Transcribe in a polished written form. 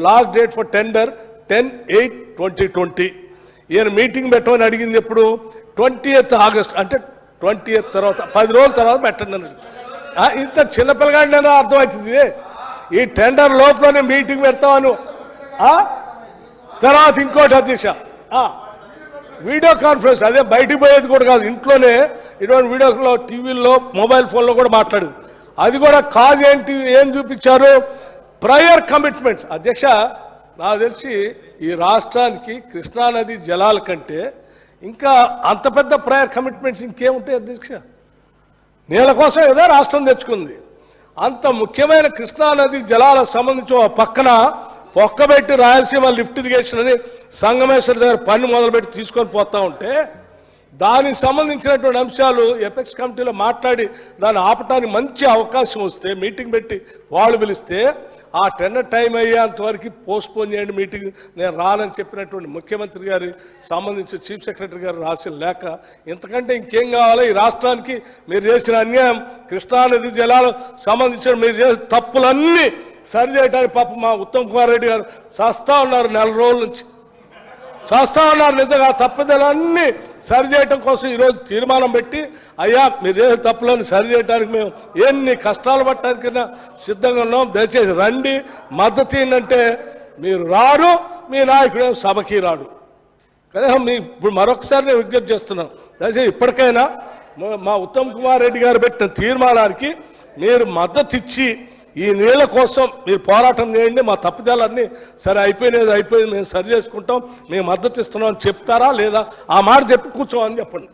Last date for tender 10/8/2020. ఈయన meeting పెట్టమని అడిగింది ఎప్పుడు 20th ఆగస్ట్, అంటే 20th తర్వాత 10 రోజుల తర్వాత పెట్టండి అన్నాడు. ఇంత చిన్నపిల్లగాడినైనా అర్థమవుతుంది. ఈ టెండర్ లోపలనే మీటింగ్ పెడతామను. తర్వాత ఇంకోటి అధ్యక్ష, వీడియో కాన్ఫరెన్స్, అదే బయటికి పోయేది కూడా కాదు, ఇంట్లోనే ఇటువంటి వీడియోలో టీవీల్లో మొబైల్ ఫోన్లో కూడా మాట్లాడేది. అది కూడా కాజ్ ఏంటి, ఏం చూపించారు, ప్రయర్ కమిట్మెంట్స్. అధ్యక్ష, నాకు తెలిసి ఈ రాష్ట్రానికి కృష్ణానది జలాల కంటే ఇంకా అంత పెద్ద ప్రయర్ కమిట్మెంట్స్ ఇంకేముంటాయి అధ్యక్ష? నీళ్ళ కోసం ఏదో రాష్ట్రం తెచ్చుకుంది. అంత ముఖ్యమైన కృష్ణానది జలాలకు సంబంధించి పక్కన పొక్కబెట్టి రాయలసీమ లిఫ్ట్ ఇరిగేషన్ అని సంగమేశ్వర దగ్గర పని మొదలుపెట్టి తీసుకొని పోతా ఉంటే దానికి సంబంధించినటువంటి అంశాలు ఎపెక్స్ కమిటీలో మాట్లాడి దాన్ని ఆపటానికి మంచి అవకాశం వస్తే, మీటింగ్ పెట్టి వాళ్ళు పిలిస్తే ఆ టెండర్ టైం అయ్యేంత వరకు పోస్ట్పోన్ చేయండి మీటింగ్, నేను రానని చెప్పినటువంటి ముఖ్యమంత్రి గారి సంబంధించి చీఫ్ సెక్రటరీ గారు రాసిన లేఖ. ఇంతకంటే ఇంకేం కావాలి ఈ రాష్ట్రానికి? మీరు చేసిన అన్యాయం, కృష్ణానది జలాలు సంబంధించిన మీరు చేసిన తప్పులన్నీ సరి చేయడానికి పాపం మా ఉత్తమ్ కుమార్ రెడ్డి గారు చేస్తూ ఉన్నారు, 4 రోజుల నుంచి చేస్తూ ఉన్నారు. నిజంగా తప్పుదలన్నీ సరి చేయటం కోసం ఈరోజు తీర్మానం పెట్టి, అయ్యా మీరు చేసే తప్పులను సరి చేయడానికి మేము ఎన్ని కష్టాలు పట్టడానికైనా సిద్ధంగా ఉన్నాం, దయచేసి రండి, మద్దతు ఏంటంటే మీరు రారు, మీ నాయకుడు సభకి రాడు. కనీసం మీ ఇప్పుడు మరొకసారి నేను విజ్ఞప్తి చేస్తున్నాను, దయచేసి ఇప్పటికైనా మా ఉత్తమ్ కుమార్ రెడ్డి గారు పెట్టిన తీర్మానానికి మీరు మద్దతు ఇచ్చి ఈ నీళ్ళ కోసం మీరు పోరాటం చేయండి, మా తప్పిదాలన్నీ సరే అయిపోయింది మేము సరి చేసుకుంటాం, మేము మద్దతు ఇస్తున్నాం అని చెప్తారా లేదా? ఆ మాట చెప్పి కూర్చోమని చెప్పండి.